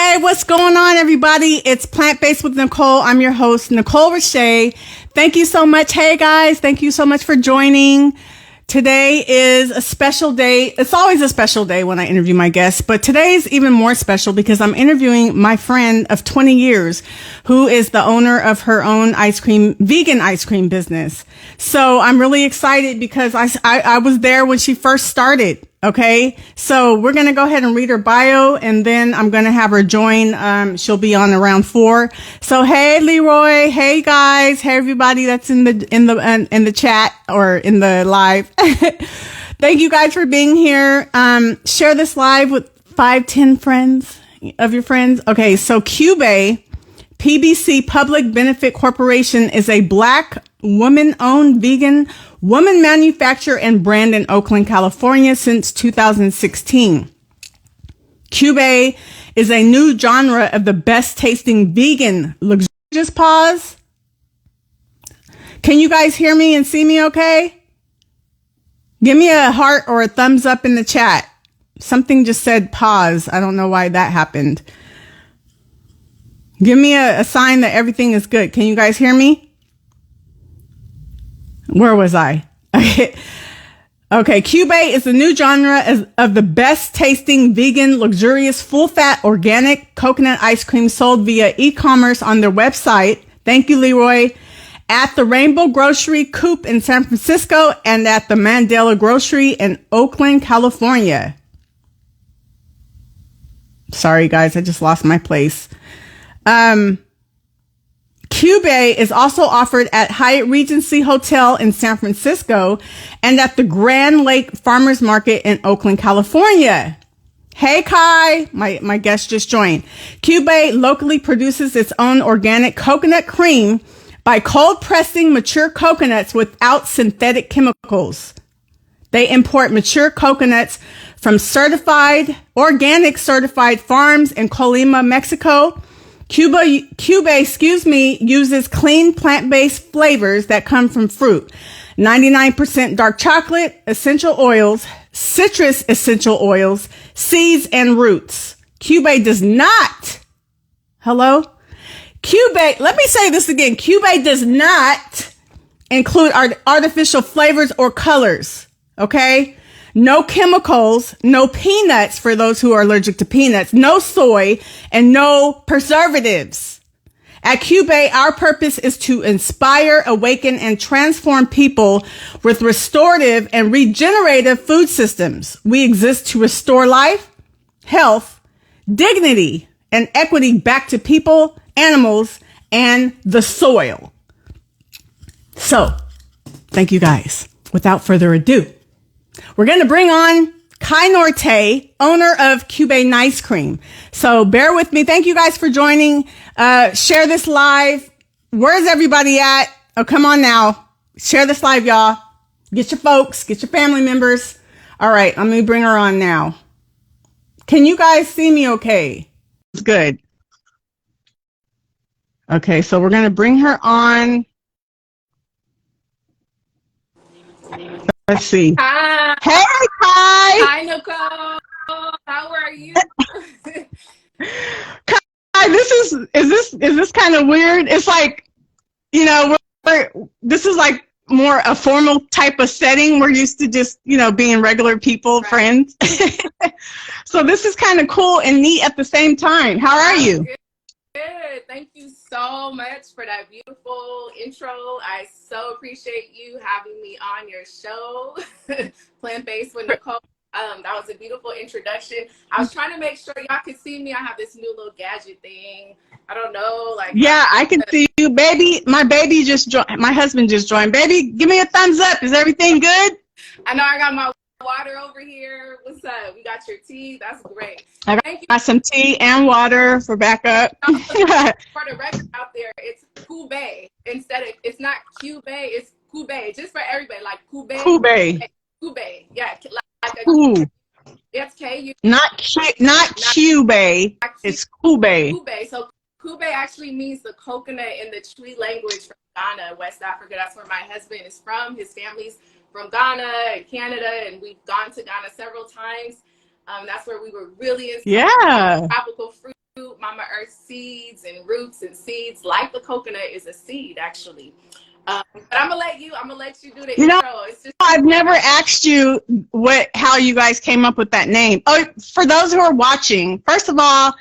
Hey, what's going on, everybody? It's Plant Based with Nicole. I'm your host, Nicole Richey. Thank you so much. Hey, guys. Thank you so much for joining. Today is a special day. It's always a special day when I interview my guests, but today's even more special because I'm interviewing my friend of 20 years who is the owner of her own vegan ice cream business. So I'm really excited because I was there when she first started. Okay. So we're going to go ahead and read her bio and then I'm going to have her join. She'll be on around 4. So, hey, Leroy. Hey, guys. Hey, everybody that's in the chat or in the live. Thank you guys for being here. Share this live with 5-10 friends of your friends. Okay. So Kubé PBC Public Benefit Corporation is a Black woman-owned vegan woman manufacturer and brand in Oakland, California since 2016. Kubé is a new genre of the best tasting vegan luxurious. Just pause. Can you guys hear me and see me okay? Give me a heart or a thumbs up in the chat. Something just said pause. I don't know why that happened. Give me a sign that everything is good. Can you guys hear me? Where was I? Okay. Kubé is a new genre of the best tasting vegan, luxurious, full fat, organic coconut ice cream sold via e-commerce on their website. Thank you, Leroy. At the Rainbow Grocery Coop in San Francisco and at the Mandela Grocery in Oakland, California. Sorry, guys. I just lost my place. Kubé is also offered at Hyatt Regency Hotel in San Francisco and at the Grand Lake Farmers Market in Oakland, California. Hey, Kai, my guest just joined. Kubé locally produces its own organic coconut cream by cold pressing mature coconuts without synthetic chemicals. They import mature coconuts from organic certified farms in Colima, Mexico. Kubé, uses clean plant-based flavors that come from fruit. 99% dark chocolate, essential oils, citrus essential oils, seeds, and roots. Kubé does not, let me say this again. Kubé does not include artificial flavors or colors. Okay? No chemicals, no peanuts for those who are allergic to peanuts, no soy, and no preservatives. At Kubé, our purpose is to inspire, awaken, and transform people with restorative and regenerative food systems. We exist to restore life, health, dignity, and equity back to people, animals, and the soil. So, thank you guys. Without further ado, we're going to bring on Kai Nortey, owner of Kubé Ice Cream. So bear with me. Thank you guys for joining. Share this live. Where's everybody at? Oh, come on now. Share this live, y'all. Get your folks, get your family members. All right. Let me bring her on now. Can you guys see me okay? It's good. Okay. So we're going to bring her on. Let's see. Hi. Hey, Kai. Hi, Nicole. How are you? Kai, is this kind of weird? It's like, this is like more a formal type of setting. We're used to just, being regular people, right. Friends. So this is kind of cool and neat at the same time. How are you? Good. Thank you so much for that beautiful intro. I so appreciate you having me on your show, Plant Based with Nicole. That was a beautiful introduction. I was trying to make sure y'all could see me. I have this new little gadget thing. I don't know, yeah, I can see you, baby. My baby just joined. My husband just joined. Baby, give me a thumbs up. Is everything good? I know I got my water over here. What's up? We got your tea. That's great. Thank you. Got some tea and water for backup. For the record out there, it's Kubé. It's not Kubé, it's Kubé. Just for everybody, like Kubé. Kubé. Yeah, like a it's K. Not Kubé. It's Kubé. Kubé. So Kubé actually means the coconut in the Twi language from Ghana, West Africa. That's where my husband is from. His family's from Ghana and Canada, and we've gone to Ghana several times. That's where we were really in tropical fruit Mama Earth seeds and roots and seeds, like the coconut is a seed actually. But I'm gonna let you do the intro. It's just I've never asked you how you guys came up with that name. Oh, for those who are watching, first of all,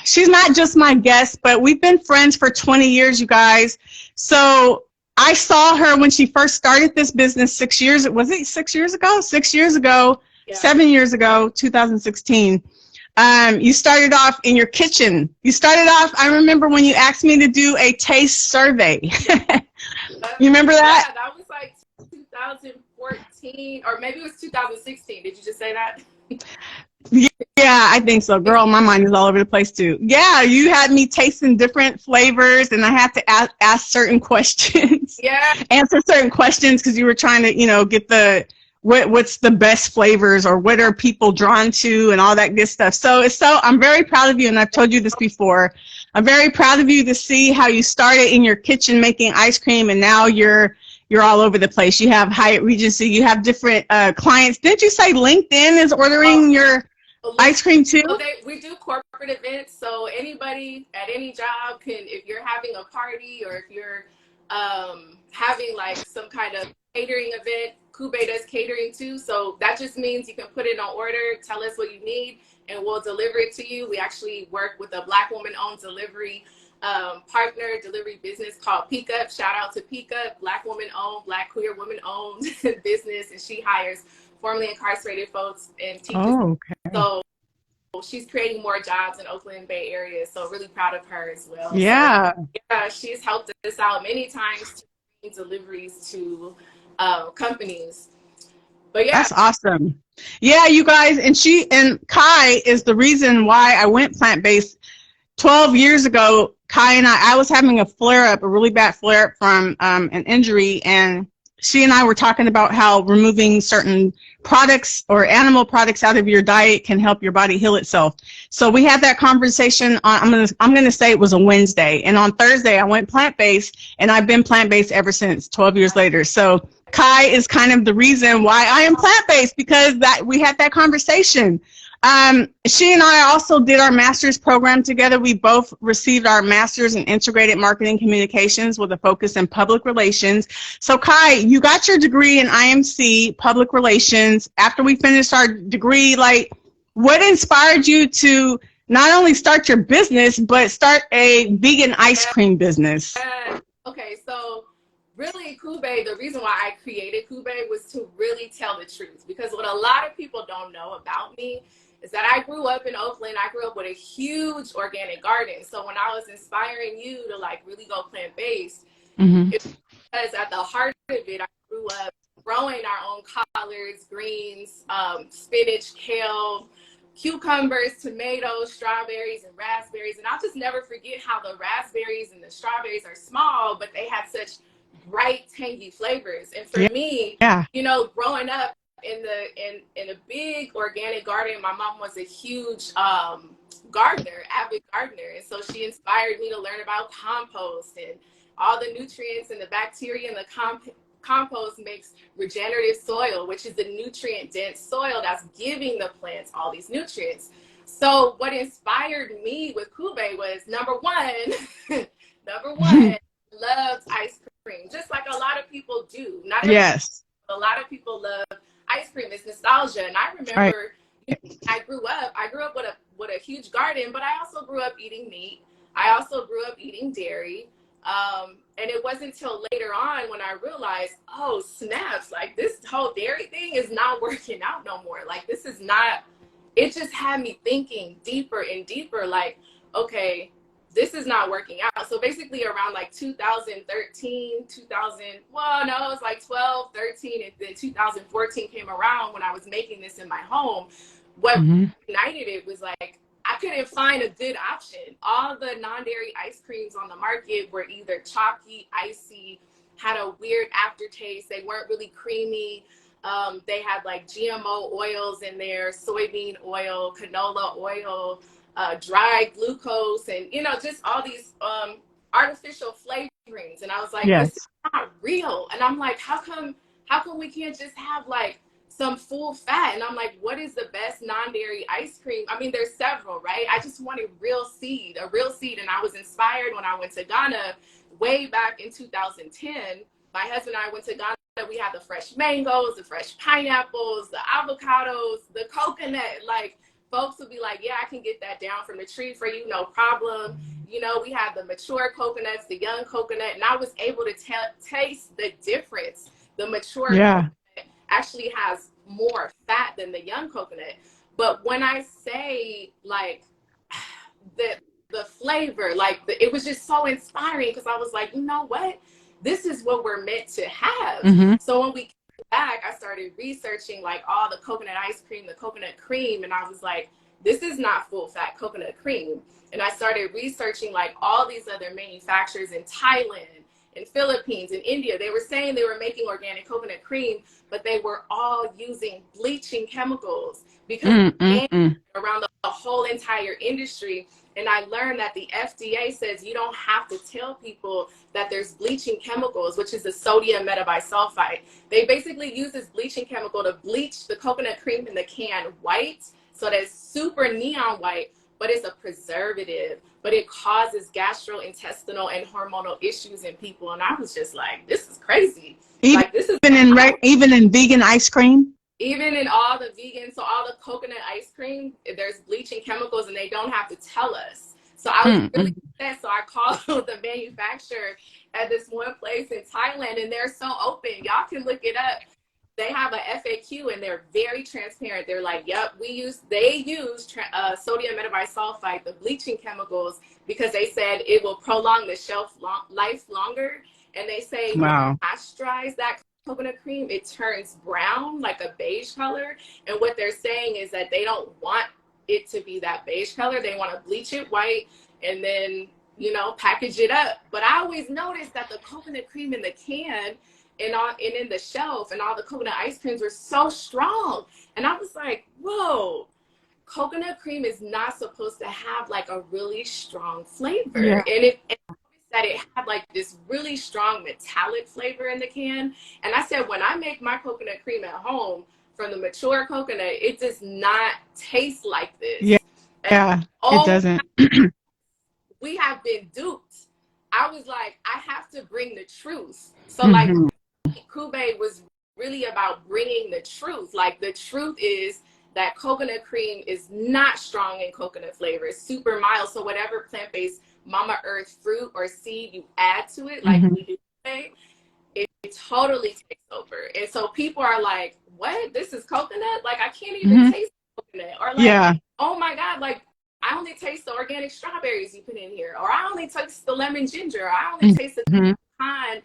she's not just my guest, but we've been friends for 20 years, you guys. So I saw her when she first started this business 6 years. Was it 6 years ago? 6 years ago, yeah. 7 years ago, 2016. You started off in your kitchen. You started off, I remember when you asked me to do a taste survey. You remember that? Yeah, that was like 2014, or maybe it was 2016. Did you just say that? Yeah, I think so. Girl, my mind is all over the place too. Yeah, you had me tasting different flavors, and I had to ask certain questions. Yeah. Answer certain questions because you were trying to, get what's the best flavors or what are people drawn to and all that good stuff. So I'm very proud of you, and I've told you this before. I'm very proud of you to see how you started in your kitchen making ice cream, and now you're all over the place. You have Hyatt Regency. You have different clients. Didn't you say LinkedIn is ordering your ice cream too? Well, we do corporate events, so anybody at any job can, if you're having a party or if you're having like some kind of catering event, Kubé does catering too. So that just means you can put it on order, tell us what you need, and we'll deliver it to you. We actually work with a Black woman-owned delivery delivery business called Peak Up. Shout out to Peak Up, Black woman-owned, Black queer woman-owned business, and she hires formerly incarcerated folks and teaches. Oh, okay. So she's creating more jobs in Oakland Bay Area. So really proud of her as well. Yeah. So, yeah, she's helped us out many times to bring deliveries to companies. But yeah, that's awesome. Yeah, you guys, and Kai is the reason why I went plant-based 12 years ago. Kai and I was having a really bad flare-up from an injury, and she and I were talking about how removing certain products or animal products out of your diet can help your body heal itself. So we had that conversation on, I'm gonna say it was a Wednesday, and on Thursday I went plant-based, and I've been plant-based ever since, 12 years later. So Kai is kind of the reason why I am plant-based, because we had that conversation. She and I also did our master's program together. We both received our master's in integrated marketing communications with a focus in public relations. So Kai, you got your degree in IMC, public relations. After we finished our degree, like, what inspired you to not only start your business, but start a vegan ice cream business? Okay, so really Kubé, the reason why I created Kubé was to really tell the truth, because what a lot of people don't know about me is that I grew up in Oakland. I grew up with a huge organic garden. So when I was inspiring you to like really go plant-based, it's because at the heart of it, I grew up growing our own collards, greens, spinach, kale, cucumbers, tomatoes, strawberries, and raspberries. And I'll just never forget how the raspberries and the strawberries are small, but they have such bright, tangy flavors. And for me, growing up in a big organic garden, my mom was a huge gardener, avid gardener, and so she inspired me to learn about compost and all the nutrients and the bacteria in the compost makes regenerative soil, which is the nutrient dense soil that's giving the plants all these nutrients. So what inspired me with Kubé was number one, loved ice cream, just like a lot of people do. A lot of people love ice cream. It's nostalgia. And I remember I grew up with a huge garden, but I also grew up eating meat. I also grew up eating dairy. And it wasn't until later on when I realized, oh snaps, like this whole dairy thing is not working out no more. Like this is not, it just had me thinking deeper and deeper, like, okay, this is not working out. So basically around like 2013, it was like 12, 13, and then 2014 came around when I was making this in my home. What ignited it was like, I couldn't find a good option. All the non-dairy ice creams on the market were either chalky, icy, had a weird aftertaste. They weren't really creamy. They had like GMO oils in there, soybean oil, canola oil, dry glucose, and just all these artificial flavorings. And I was like, this is not real. And I'm like, how come we can't just have like some full fat. And I'm like, what is the best non-dairy ice cream? I mean, there's several, right? I just wanted a real seed. And I was inspired when I went to Ghana way back in 2010. My husband and I went to Ghana. We had the fresh mangoes, the fresh pineapples, the avocados, the coconut. Like, folks would be like, yeah, I can get that down from the tree for you, no problem. You know, we had the mature coconuts, the young coconut, and I was able to taste the difference. The mature coconut actually has more fat than the young coconut. But when I say, like, the flavor, like, it was just so inspiring, because I was like, you know what? This is what we're meant to have. So when we came back, I started researching, like, all the coconut ice cream, the coconut cream, and I was like, this is not full fat coconut cream. And I started researching, like, all these other manufacturers in Thailand, in Philippines, in India. They were saying they were making organic coconut cream, but they were all using bleaching chemicals, because around the whole entire industry. And I learned that the FDA says you don't have to tell people that there's bleaching chemicals, which is the sodium metabisulfite. They basically use this bleaching chemical to bleach the coconut cream in the can white, so that it's super neon white, but it's a preservative, but it causes gastrointestinal and hormonal issues in people. And I was just like, this is crazy. Even, like, this is even in vegan ice cream? Even in all the vegan, so all the coconut ice cream, there's bleaching chemicals, and they don't have to tell us. So I was really upset. So I called the manufacturer at this one place in Thailand, and they're so open. Y'all can look it up. They have a FAQ, and they're very transparent. They're like, yep, they use sodium metabisulfite, the bleaching chemicals, because they said it will prolong the shelf life longer. And they say, wow, pasteurize that coconut cream, it turns brown, like a beige color. And what they're saying is that they don't want it to be that beige color. They want to bleach it white and then, you know, package it up. But I always noticed that the coconut cream in the can and in the shelf and all the coconut ice creams were so strong. And I was like, whoa, coconut cream is not supposed to have like a really strong flavor. Yeah. And that it had like this really strong metallic flavor in the can. And I said, when I make my coconut cream at home from the mature coconut, it does not taste like this. Yeah, it doesn't. We have been duped. I was like, I have to bring the truth. So like, Kubé was really about bringing the truth. Like, the truth is that coconut cream is not strong in coconut flavor. It's super mild. So whatever plant-based Mama Earth fruit or seed you add to it, like we do today, it totally takes over. And so people are like, what? This is coconut? Like, I can't even taste coconut. Or like, oh my God, like, I only taste the organic strawberries you put in here. Or I only taste the lemon ginger. Or I only taste the pecan,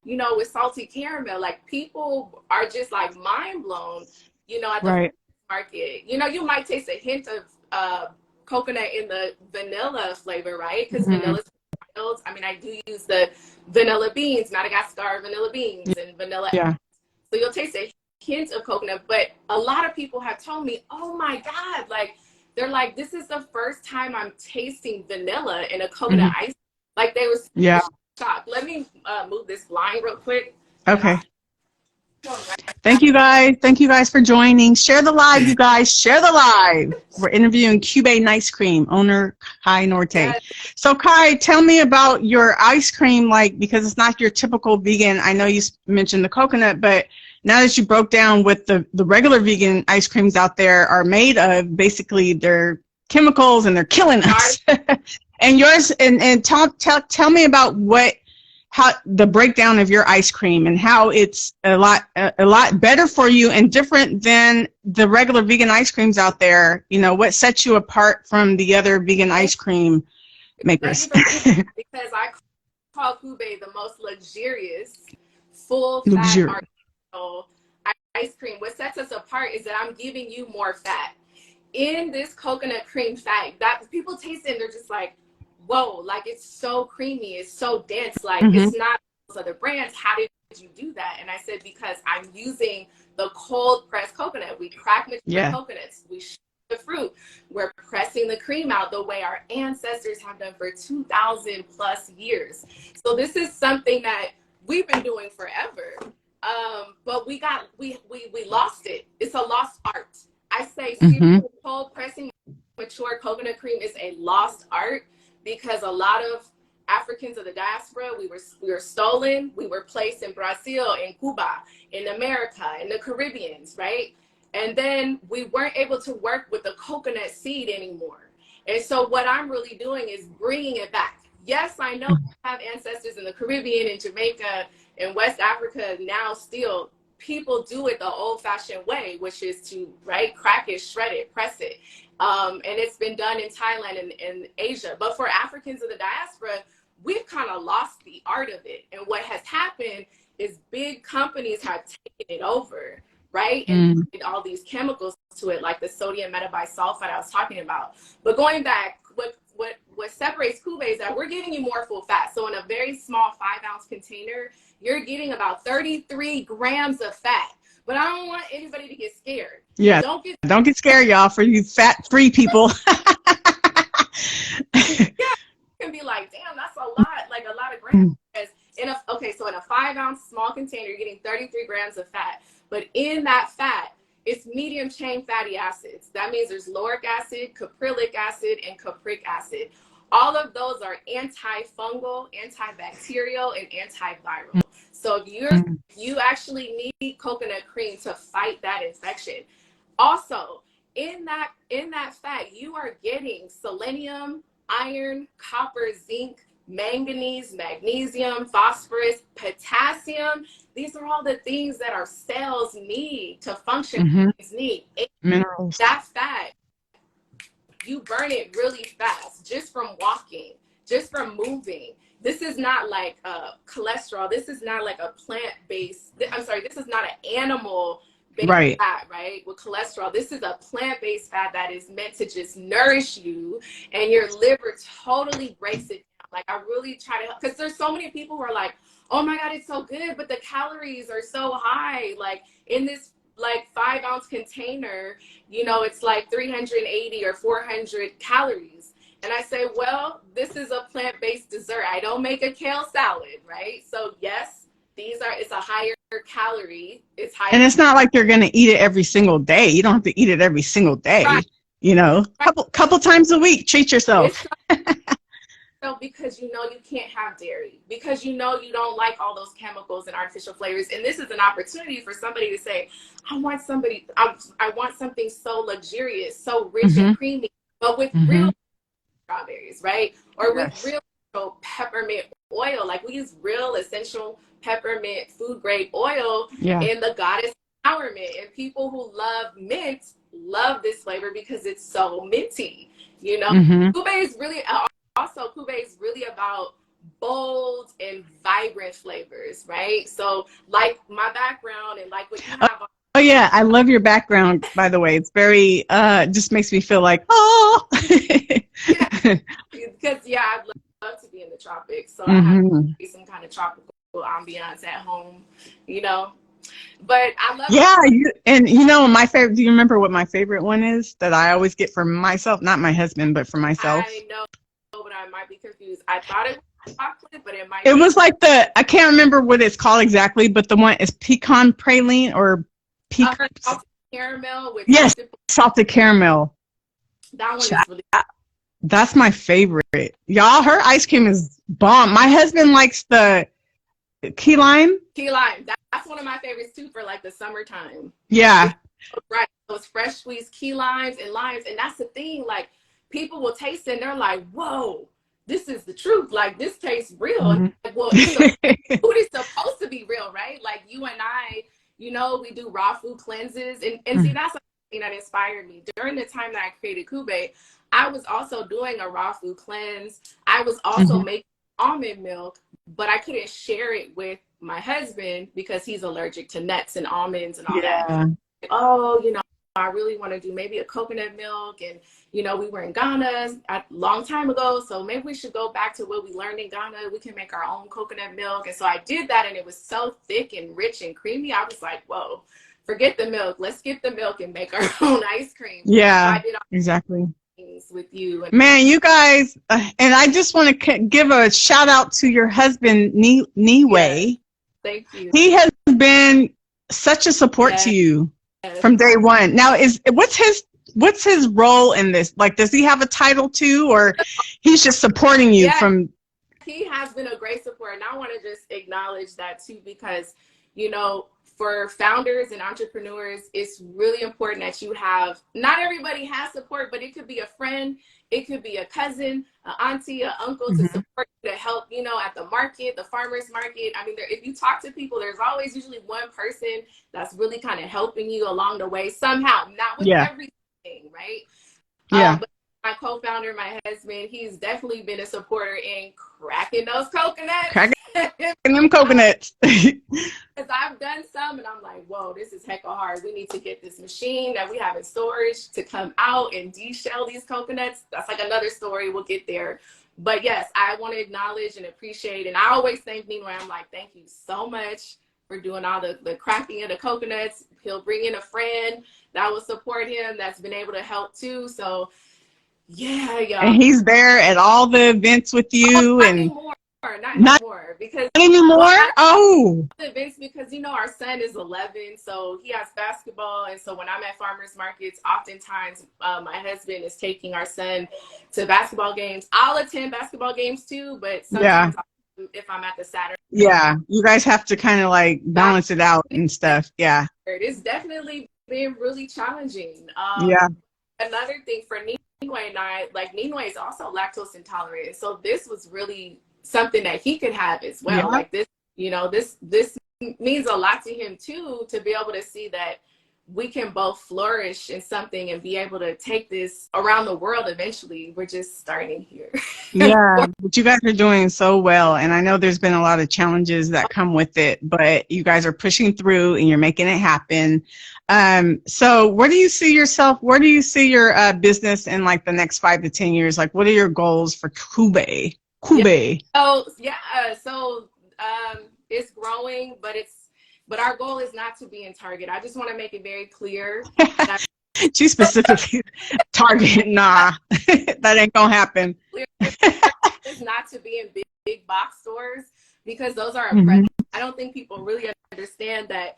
you know, with salty caramel. Like, people are just like mind blown, you know, at the market. You know, you might taste a hint of coconut in the vanilla flavor, right? Because vanilla's wild. I mean, I do use the vanilla beans, Madagascar vanilla beans, and vanilla. Yeah. So you'll taste a hint of coconut, but a lot of people have told me, oh my God, like, they're like, this is the first time I'm tasting vanilla in a coconut ice. Like, they was shocked. Let me move this line real quick. Okay. Thank you guys. Thank you guys for joining. Share the live, you guys. Share the live. We're interviewing Kubé Ice Cream owner Kai Nortey. Yes. So Kai, tell me about your ice cream, like, because it's not your typical vegan. I know you mentioned the coconut, but now that you broke down what the regular vegan ice creams out there are made of, basically they're chemicals and they're killing us. And yours, and tell me about how the breakdown of your ice cream and how it's a lot better for you and different than the regular vegan ice creams out there. You know, what sets you apart from the other vegan ice cream makers? Because I call Kubé the most luxurious, full fat artificial ice cream. What sets us apart is that I'm giving you more fat in this coconut cream fat. That people taste it and they're just like, whoa, like, it's so creamy, it's so dense, like it's not those other brands. How did you do that? And I said, because I'm using the cold pressed coconut. We crack mature coconuts, we shred the fruit, we're pressing the cream out the way our ancestors have done for 2,000 plus years. So this is something that we've been doing forever. But we lost it. It's a lost art. I say Mm-hmm. super cold pressing mature coconut cream is a lost art because a lot of Africans of the diaspora, we were stolen. We were placed in Brazil, in Cuba, in America, in the Caribbeans, right? And then we weren't able to work with the coconut seed anymore. And so what I'm really doing is bringing it back. Yes, I know I have ancestors in the Caribbean, in Jamaica, in West Africa. Now still people do it the old-fashioned way, which is to, right, crack it, shred it, press it. And it's been done in Thailand and Asia. But for Africans of the diaspora, we've kind of lost the art of it. And what has happened is big companies have taken it over, right? And added all these chemicals to it, like the sodium metabisulfite I was talking about. But going back, what separates Kubé is that we're giving you more full fat. So in a very small 5-ounce container, you're getting about 33 grams of fat. But I don't want anybody to get scared. Yeah. Don't get scared, y'all, for you fat-free people. Yeah, you can be like, damn, that's a lot, like a lot of grams. So in a 5-ounce small container, you're getting 33 grams of fat. But in that fat, it's medium chain fatty acids. That means there's lauric acid, caprylic acid, and capric acid. All of those are antifungal, antibacterial, and antiviral. So if you actually need coconut cream to fight that infection. Also, in that fat, you are getting selenium, iron, copper, zinc, manganese, magnesium, phosphorus, potassium. These are all the things that our cells need to function. Need minerals. That fat, you burn it really fast just from walking, just from moving. This is not like cholesterol. This is not like a plant-based. I'm sorry, this is not an animal-based fat, right? With cholesterol, this is a plant-based fat that is meant to just nourish you, and your liver totally breaks it down. Like I really try to help, because there's so many people who are like, oh my God, it's so good, but the calories are so high. Like in this like 5-ounce container, you know, it's like 380 or 400 calories. And I say, well, this is a plant-based dessert. I don't make a kale salad, right? So yes, it's a higher calorie. It's higher. And it's not like you're going to eat it every single day. You don't have to eat it every single day. Right. You know, couple times a week, treat yourself. So because you know you can't have dairy, because you know you don't like all those chemicals and artificial flavors. And this is an opportunity for somebody to say, I want something so luxurious, so rich and creamy, but with real strawberries, right? Or with real peppermint oil. Like we use real essential peppermint food grade oil in the goddess empowerment. And people who love mint love this flavor because it's so minty, you know? Kubé is really about bold and vibrant flavors, right? So like my background and like what you have. Oh yeah, I love your background, by the way. It's very, just makes me feel like, oh. Because I'd love to be in the tropics. So I have to be some kind of tropical ambiance at home, you know. But I love and you know, my favorite, do you remember what my favorite one is that I always get for myself? Not my husband, but for myself. I know, but I might be confused. I thought it was chocolate, but it might be. Was like I can't remember what it's called exactly, but the one is pecan praline or pecan. Salted caramel with salted caramel. That one is really That's my favorite. Y'all, her ice cream is bomb. My husband likes the key lime. Key lime. That's one of my favorites too for like the summertime. Yeah. Right. Those fresh squeezed key limes. And that's the thing. Like people will taste it and they're like, whoa, this is the truth. Like this tastes real. Like, well, food is supposed to be real, right? Like you and I, you know, we do raw food cleanses. And see, that's something that inspired me. During the time that I created Kubé, I was also doing a raw food cleanse. I was also making almond milk, but I couldn't share it with my husband because he's allergic to nuts and almonds and all that. Oh, you know, I really want to do maybe a coconut milk. And, you know, we were in Ghana a long time ago. So maybe we should go back to what we learned in Ghana. We can make our own coconut milk. And so I did that. And it was so thick and rich and creamy. I was like, whoa, forget the milk. Let's skip the milk and make our own ice cream. Yeah, so I did exactly. With you. Man, you guys, and I just want to give a shout out to your husband, Niway. Thank you. He has been such a support to you from day one. Now, what's his role in this? Like, does he have a title too, or he's just supporting you from? He has been a great support, and I want to just acknowledge that too, because, you know, for founders and entrepreneurs, it's really important that you have, not everybody has support, but it could be a friend, it could be a cousin, an auntie, an uncle to support you, to help, you know, at the market, the farmer's market. I mean, if you talk to people, there's always usually one person that's really kind of helping you along the way somehow, not with everything, right? But my co-founder, my husband, he's definitely been a supporter in cracking those coconuts. Cracking them coconuts. Because I've done some and I'm like, whoa, this is hecka hard. We need to get this machine that we have in storage to come out and de-shell these coconuts. That's like another story. We'll get there. But yes, I want to acknowledge and appreciate. And I always thank Ninoy. I'm like, thank you so much for doing all the cracking of the coconuts. He'll bring in a friend that will support him, that's been able to help too. So yeah, y'all. And he's there at all the events with you. Not and anymore. Not anymore. Because not anymore. Events, because, you know, our son is 11, so he has basketball, and so when I'm at farmers markets, oftentimes my husband is taking our son to basketball games. I'll attend basketball games too, but sometimes if I'm at the Saturday, you guys have to kind of like balance it out and stuff. It's definitely been really challenging. Another thing for Ninoy and I, like, Ninoy is also lactose intolerant, so this was really something that he could have as well. Like this, you know, this means a lot to him too, to be able to see that we can both flourish in something and be able to take this around the world eventually. We're just starting here. But you guys are doing so well, and I know there's been a lot of challenges that come with it, but you guys are pushing through and you're making it happen. So where do you see yourself? Where do you see your business in like the next 5 to 10 years? Like, what are your goals for Kubé? So it's growing, but our goal is not to be in Target. I just want to make it very clear that too specifically Target, nah. That ain't gonna happen. It's not to be in big box stores, because those are oppressive. I don't think people really understand that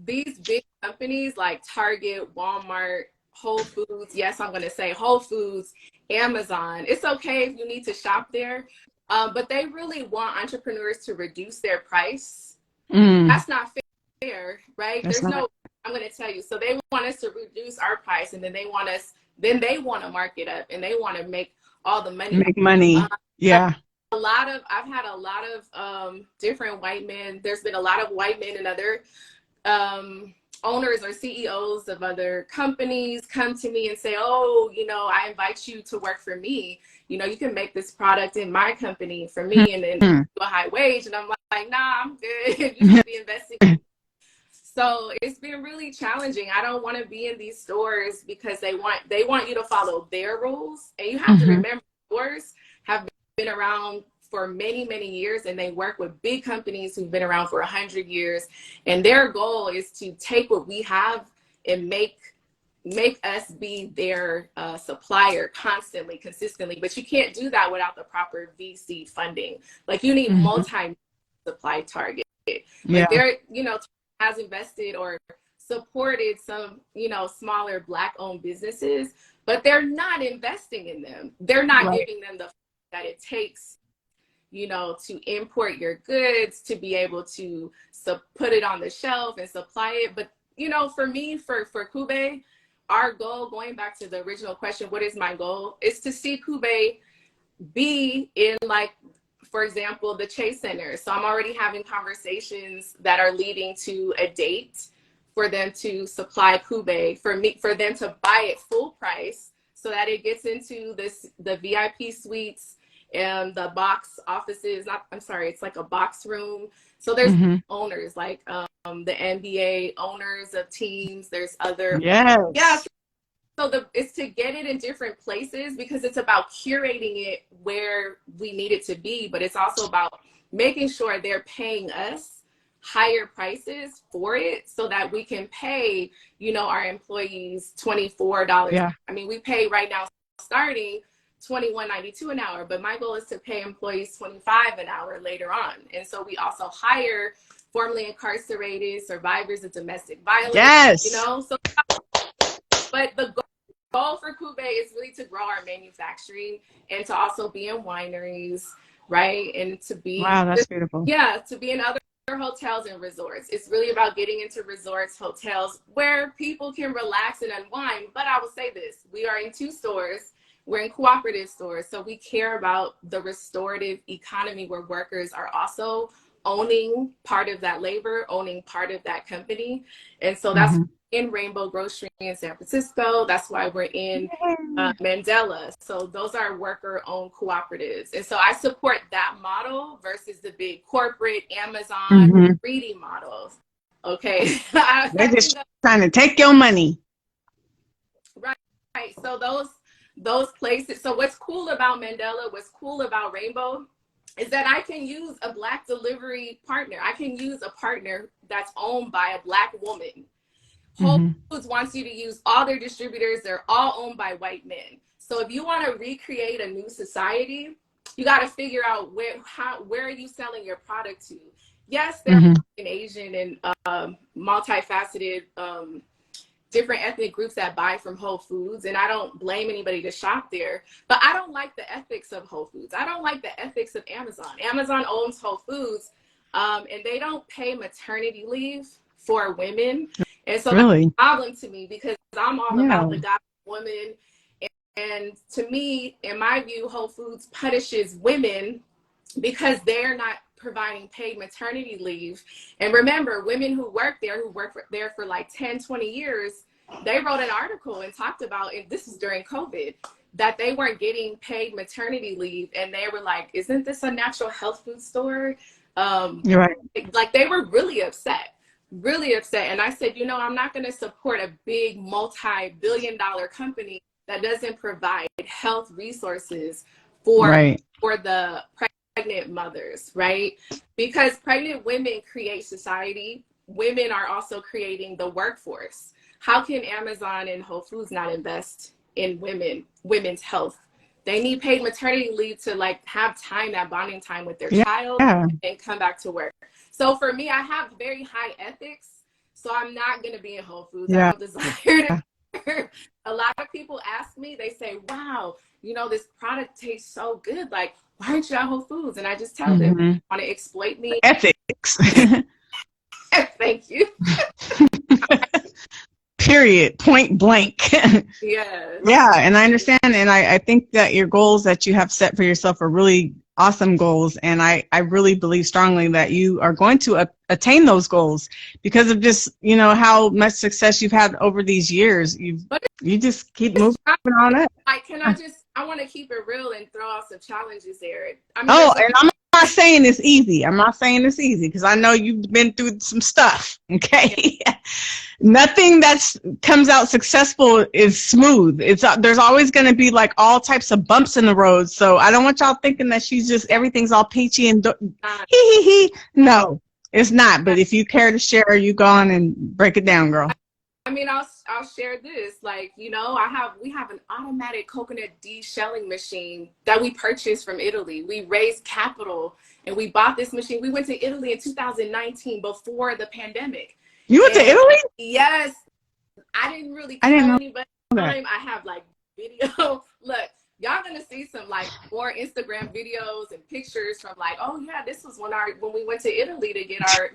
these big companies like Target, Walmart, Whole Foods, yes, I'm going to say Whole Foods, Amazon, it's okay if you need to shop there, but they really want entrepreneurs to reduce their price. That's not fair, right? I'm going to tell you. So they want us to reduce our price, and then they want to mark it up, and they want to make all the money. Make money. I've had a lot of different white men. There's been a lot of white men and other owners or CEOs of other companies come to me and say, oh, you know, I invite you to work for me. You know, you can make this product in my company for me and then do a high wage. And I'm like, nah, I'm good. You should be investing. So it's been really challenging. I don't want to be in these stores because they want you to follow their rules. And you have to remember, stores have been around for many, many years, and they work with big companies who've been around for 100 years. And their goal is to take what we have and make us be their supplier constantly, consistently. But you can't do that without the proper VC funding. Like, you need multi-supply target. Like, they're, you know, has invested or supported some, you know, smaller Black-owned businesses, but they're not investing in them. They're not giving them the that it takes, you know, to import your goods, to be able to put it on the shelf and supply it. But, you know, for me, for Kubé, our goal, going back to the original question, what is my goal, is to see Kubé be in, like, for example, the Chase Center. So I'm already having conversations that are leading to a date for them to supply Kubé, for them to buy it full price, so that it gets into the VIP suites and the box offices. It's like a box room. So there's owners, like the NBA owners of teams. There's other So it's to get it in different places, because it's about curating it where we need it to be, but it's also about making sure they're paying us higher prices for it, so that we can pay, you know, our employees $24. I mean, we pay right now starting $21.92 an hour, but my goal is to pay employees $25 an hour later on. And so we also hire formerly incarcerated, survivors of domestic violence. Yes. You know, so, but the goal for Kubé is really to grow our manufacturing and to also be in wineries, right? And to be, wow, that's beautiful. Yeah, to be in other hotels and resorts. It's really about getting into resorts, hotels where people can relax and unwind. But I will say this, we are in 2 stores. We're in cooperative stores. So we care about the restorative economy where workers are also owning part of that labor, owning part of that company. And so that's in Rainbow Grocery in San Francisco. That's why we're in Mandela. So those are worker-owned cooperatives. And so I support that model versus the big corporate Amazon greedy models. Okay. They're just trying to take your money. Right. So those places. So what's cool about Mandela, what's cool about Rainbow is that I can use a Black delivery partner. I can use a partner that's owned by a Black woman. Whole Foods wants you to use all their distributors. They're all owned by white men. So if you want to recreate a new society, you got to figure out where are you selling your product to? Yes, there are Asian and multifaceted different ethnic groups that buy from Whole Foods, and I don't blame anybody to shop there, but I don't like the ethics of Whole Foods. I don't like the ethics of Amazon. Amazon owns Whole Foods, and they don't pay maternity leave for women. And so that's a problem to me because I'm all about the God woman. And to me, in my view, Whole Foods punishes women because they're not providing paid maternity leave. And remember, women who work there for like 10, 20 years, they wrote an article and talked about, and this is during COVID, that they weren't getting paid maternity leave. And they were like, isn't this a natural health food store? You're right. Like they were really upset. And I said, I'm not going to support a big multi-billion-dollar company that doesn't provide health resources for the pregnant mothers, right? Because pregnant women create society. Women are also creating the workforce. How can Amazon and Whole Foods not invest in women's health? They need paid maternity leave to like have time, that bonding time with their child and come back to work. So for me, I have very high ethics. So I'm not going to be in Whole Foods. I don't desire to. A lot of people ask me, they say, wow, this product tastes so good. Like, why aren't you at Whole Foods? And I just tell them, want to exploit me? Ethics. Thank you. Period. Point blank. Yeah. And I understand. And I think that your goals that you have set for yourself are really awesome goals. And I really believe strongly that you are going to attain those goals because of just, how much success you've had over these years. You just keep moving on up. I want to keep it real and throw out some challenges there. And I'm not saying it's easy. I'm not saying it's easy because I know you've been through some stuff. Okay. Nothing that comes out successful is smooth. There's always going to be like all types of bumps in the road. So I don't want y'all thinking that everything's all peachy and No, it's not. But if you care to share, you go on and break it down, girl. I mean, I'll share this. Like, we have an automatic coconut de-shelling machine that we purchased from Italy. We raised capital and we bought this machine. We went to Italy in 2019 before the pandemic. You went to Italy? Yes. I didn't really tell anybody. I have like video. Look, y'all gonna see some like more Instagram videos and pictures from like, oh yeah, this was when we went to Italy to get our,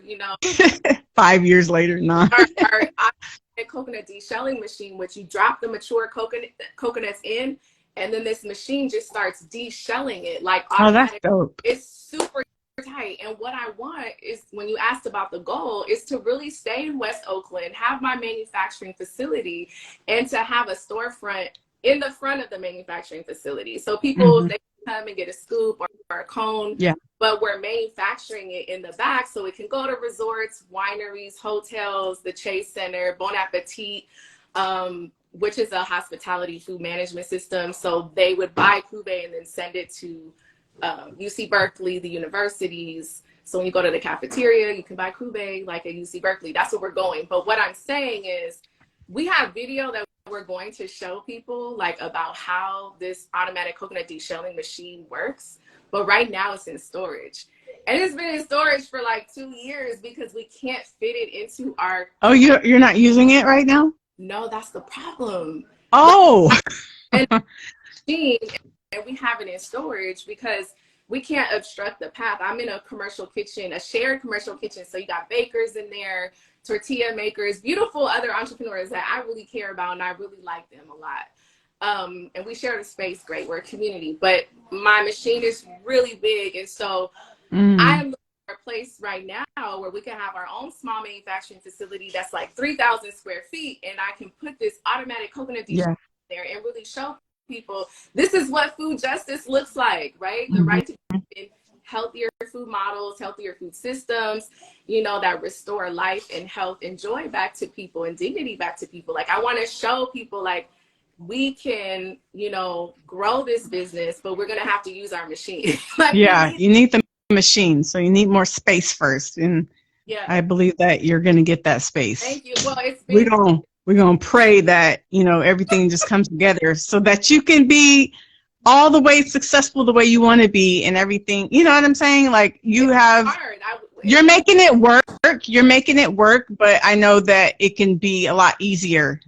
5 years later, our coconut de-shelling machine, which you drop the mature coconuts in, and then this machine just starts de-shelling it like automatic. Oh, that's dope. It's super tight. And what I want is, when you asked about the goal, is to really stay in West Oakland, have my manufacturing facility, and to have a storefront in the front of the manufacturing facility. So people, they can come and get a scoop or a cone, but we're manufacturing it in the back so it can go to resorts, wineries, hotels, the Chase Center, Bon Appetit, which is a hospitality food management system. So they would buy Kubé and then send it to UC Berkeley, the universities. So when you go to the cafeteria, you can buy Kubé like at UC Berkeley. That's where we're going. But what I'm saying is, we have video that we're going to show people like about how this automatic coconut de-shelling machine works. But right now it's in storage. And it's been in storage for like 2 years because we can't fit it into our. Oh, you're not using it right now? No, that's the problem. Oh. And we have it in storage because we can't obstruct the path. I'm in a commercial kitchen, a shared commercial kitchen. So you got bakers in there, tortilla makers, beautiful other entrepreneurs that I really care about, and I really like them a lot. And we share the space great. We're a community, but my machine is really big. And so I am looking for a place right now where we can have our own small manufacturing facility that's like 3,000 square feet. And I can put this automatic coconut dehumidifier there and really show people this is what food justice looks like, right? The right to in healthier food models, healthier food systems, you know, that restore life and health and joy back to people and dignity back to people. Like, I want to show people, like, we can, you know, grow this business, but we're going to have to use our machine. Like, you need the machine. So you need more space first. And I believe that you're going to get that space. Thank you. Well, it's been we're going to pray that, you know, everything just comes together so that you can be all the way successful the way you want to be and everything. You know what I'm saying? Like, you're making it work. You're making it work, but I know that it can be a lot easier,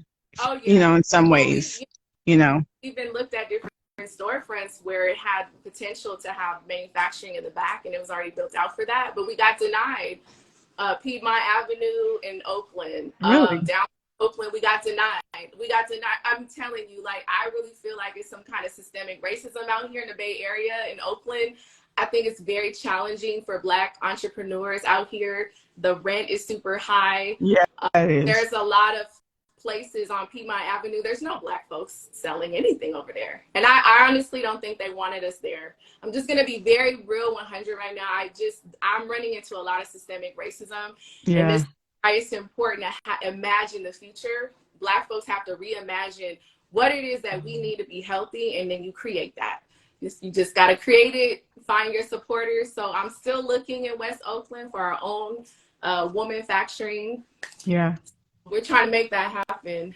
you know, in some ways, you know. We've been looked at different storefronts where it had potential to have manufacturing in the back and it was already built out for that, but we got denied. Piedmont Avenue in Oakland, down Oakland, we got denied. I'm telling you, like, I really feel like it's some kind of systemic racism out here in the Bay Area in Oakland. I think it's very challenging for Black entrepreneurs out here. The rent is super high. Yeah, it is. There's a lot of places on Piedmont Avenue. There's no Black folks selling anything over there. And I honestly don't think they wanted us there. I'm just going to be very real 100 right now. I'm running into a lot of systemic racism. Yeah. And this is why it's important to imagine the future. Black folks have to reimagine what it is that we need to be healthy, and then you create that. You just got to create it, find your supporters. So I'm still looking in West Oakland for our own womanfacturing. Yeah. We're trying to make that happen.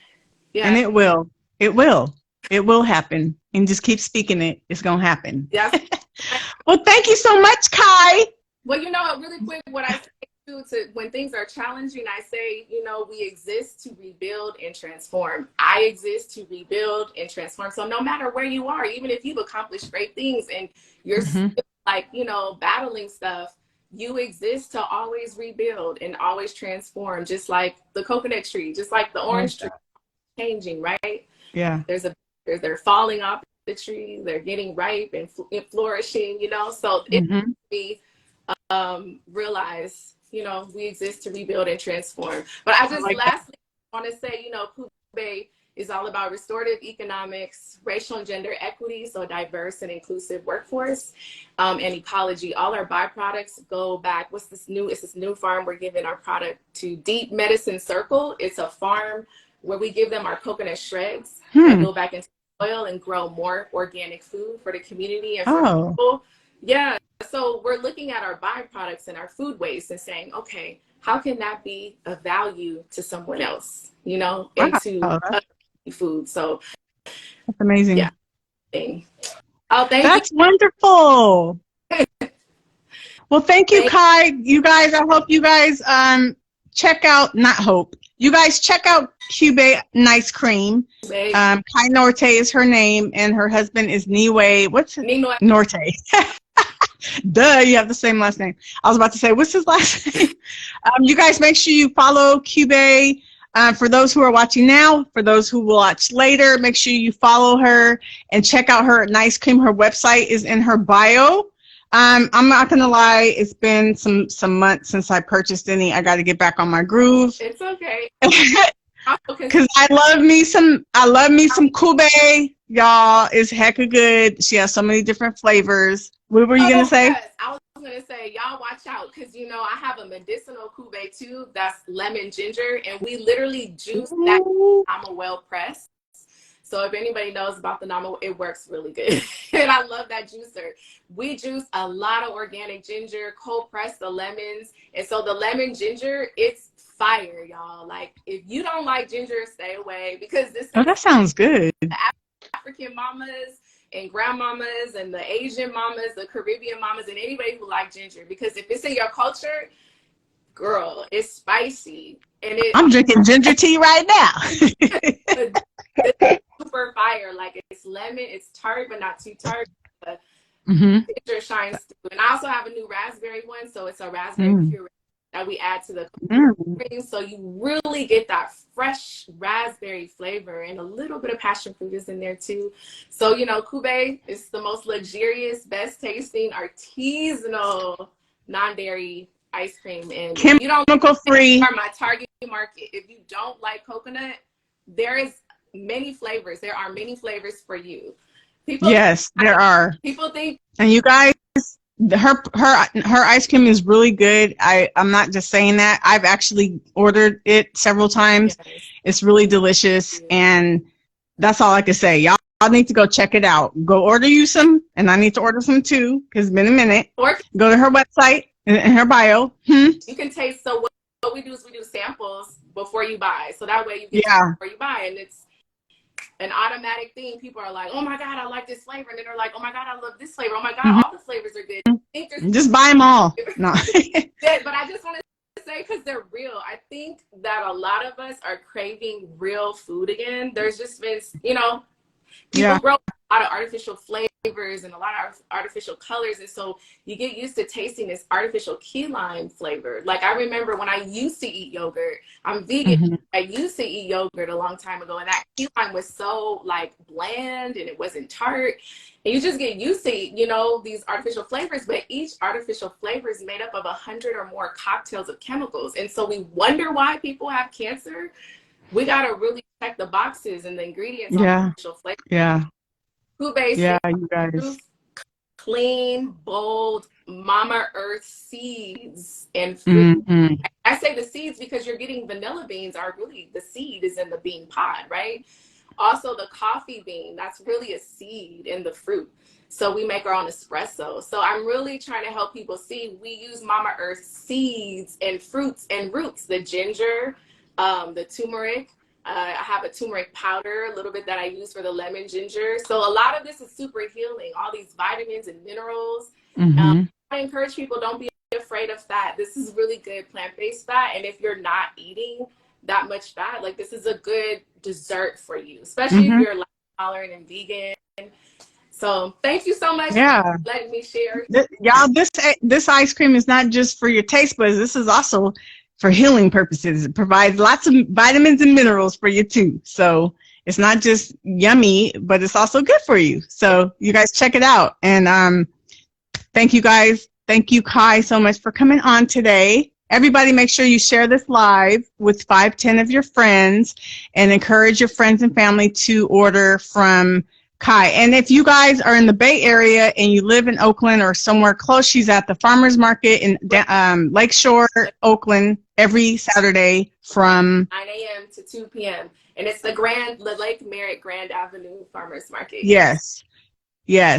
Yeah. And it will. It will happen. And just keep speaking it. It's going to happen. Yes. Well, thank you so much, Kai. Well, you know, really quick, what I say too, when things are challenging, I say, you know, we exist to rebuild and transform. I exist to rebuild and transform. So no matter where you are, even if you've accomplished great things and you're still, like, you know, battling stuff, you exist to always rebuild and always transform, just like the coconut tree, just like the orange tree, changing, right? Yeah. They're falling off the tree, they're getting ripe and flourishing, you know. So we realize, you know, we exist to rebuild and transform. But I just lastly want to say, you know, Kubé is all about restorative economics, racial and gender equity, so diverse and inclusive workforce, and ecology. All our byproducts go back. It's this new farm we're giving our product to, Deep Medicine Circle. It's a farm where we give them our coconut shreds that go back into soil and grow more organic food for the community and for people. Yeah, so we're looking at our byproducts and our food waste and saying, okay, how can that be of value to someone else, you know, and to food. So that's amazing. Yeah. Oh, that's wonderful. Well, thank you, Kai. You guys, I hope you guys check out, you guys check out Kubé Nice Cream. Kai Nortey is her name, and her husband is Niwe. What's his name? Nortey. Duh, you have the same last name. I was about to say, what's his last name? You guys make sure you follow Kubé. For those who are watching now, for those who will watch later, make sure you follow her and check out her Nice Cream. Her website is in her bio. I'm not gonna lie, it's been some months since I purchased any. I got to get back on my groove. It's okay. Because I love me some Kubé, y'all. It's hecka good. She has so many different flavors. What were you gonna say? Yes. I was gonna say, y'all watch out, because you know I have a medicinal Kubé too. That's lemon ginger, and we literally juice that. I'm a well pressed. So if anybody knows about the Nama, it works really good. And I love that juicer. We juice a lot of organic ginger, cold press the lemons. And so the lemon ginger, it's fire, y'all. Like, if you don't like ginger, stay away, because this that sounds good. African mamas and grandmamas and the Asian mamas, the Caribbean mamas, and anybody who like ginger. Because if it's in your culture, girl, it's spicy. And I'm drinking ginger tea right now. it's super fire. Like, it's lemon, it's tart, but not too tart. Ginger shines through. And I also have a new raspberry one, so it's a raspberry puree that we add to the cream, so you really get that fresh raspberry flavor, and a little bit of passion fruit is in there too. So, you know, Kubé is the most luxurious, best tasting, artisanal, non-dairy ice cream, and chemical free. Are my target market. If you don't like coconut, there are many flavors for you. There are. People think, and you guys, her ice cream is really good. I'm not just saying that. I've actually ordered it several times. Yes. It's really delicious, and that's all I can say. Y'all need to go check it out. Go order you some, and I need to order some too, because it's been a minute. Or go to her website in her bio. You can taste. So what we do is we do samples before you buy, so that way you get before you buy, and it's an automatic thing. People are like, oh my God, I like this flavor. And then they're like, oh my God, I love this flavor. Oh my God, all the flavors are good. Just buy them all. No. But I just want to say, because they're real, I think that a lot of us are craving real food again. There's just been, you know, people grow a lot of artificial flavors and a lot of artificial colors. And so you get used to tasting this artificial key lime flavor. Like, I remember when I used to eat yogurt, I'm vegan. I used to eat yogurt a long time ago, and that key lime was so like bland and it wasn't tart. And you just get used to, you know, these artificial flavors, but each artificial flavor is made up of 100 or more cocktails of chemicals. And so we wonder why people have cancer. We got to really check the boxes and the ingredients on artificial flavors. Kubé, you guys. Clean, bold, Mama Earth seeds and fruit. I say the seeds because you're getting vanilla beans are really, the seed is in the bean pod, right? Also the coffee bean, that's really a seed in the fruit. So we make our own espresso. So I'm really trying to help people see we use Mama Earth seeds and fruits and roots, the ginger, the turmeric. I have a turmeric powder, a little bit that I use for the lemon ginger. So a lot of this is super healing, all these vitamins and minerals. I encourage people, don't be afraid of fat. This is really good plant-based fat. And if you're not eating that much fat, like, this is a good dessert for you, especially if you're tolerant and vegan. So thank you so much for letting me share. Y'all, this ice cream is not just for your taste buds. This is also for healing purposes. It provides lots of vitamins and minerals for you too. So it's not just yummy, but it's also good for you. So you guys check it out. And thank you guys. Thank you, Kai, so much for coming on today. Everybody, make sure you share this live with 5-10 of your friends, and encourage your friends and family to order from Kai. And if you guys are in the Bay Area and you live in Oakland or somewhere close, she's at the farmers market in Lakeshore, Oakland, every Saturday from 9 a.m. to 2 p.m. And it's the Lake Merritt Grand Avenue Farmers Market. Yes.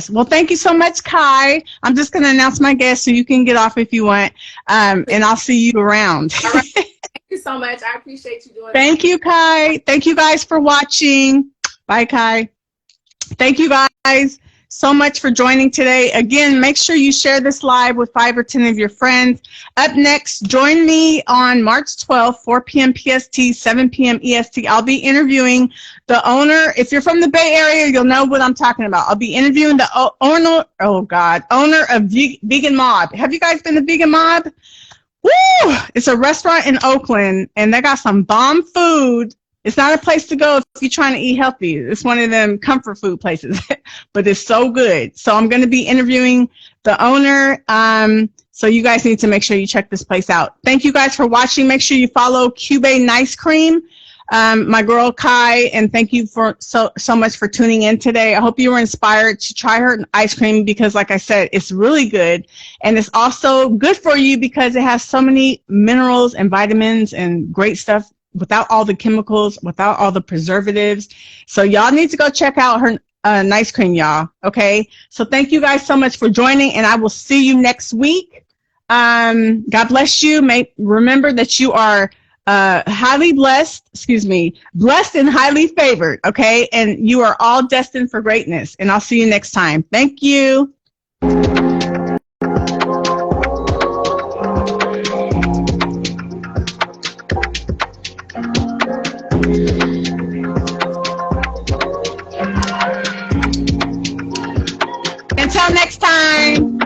Well, thank you so much, Kai. I'm just going to announce my guest so you can get off if you want. And I'll see you around. All right. Thank you so much. I appreciate you doing Thank you, Kai. Thank you guys for watching. Bye, Kai. Thank you guys so much for joining today. Again, make sure you share this live with 5 or 10 of your friends. Up next, join me on March 12th, 4 p.m. PST, 7 p.m. EST. I'll be interviewing the owner. If you're from the Bay Area, you'll know what I'm talking about. I'll be interviewing the owner of Vegan Mob. Have you guys been to Vegan Mob? Woo! It's a restaurant in Oakland, and they got some bomb food. It's not a place to go if you're trying to eat healthy. It's one of them comfort food places, but it's so good. So I'm going to be interviewing the owner. So you guys need to make sure you check this place out. Thank you guys for watching. Make sure you follow Kubé Nice Cream, my girl Kai, and thank you for so much for tuning in today. I hope you were inspired to try her ice cream because, like I said, it's really good. And it's also good for you because it has so many minerals and vitamins and great stuff, without all the chemicals, without all the preservatives. So y'all need to go check out her nice cream, y'all. Okay. So thank you guys so much for joining, and I will see you next week. God bless you. Remember that you are blessed and highly favored. Okay. And you are all destined for greatness. And I'll see you next time. Thank you. Until next time.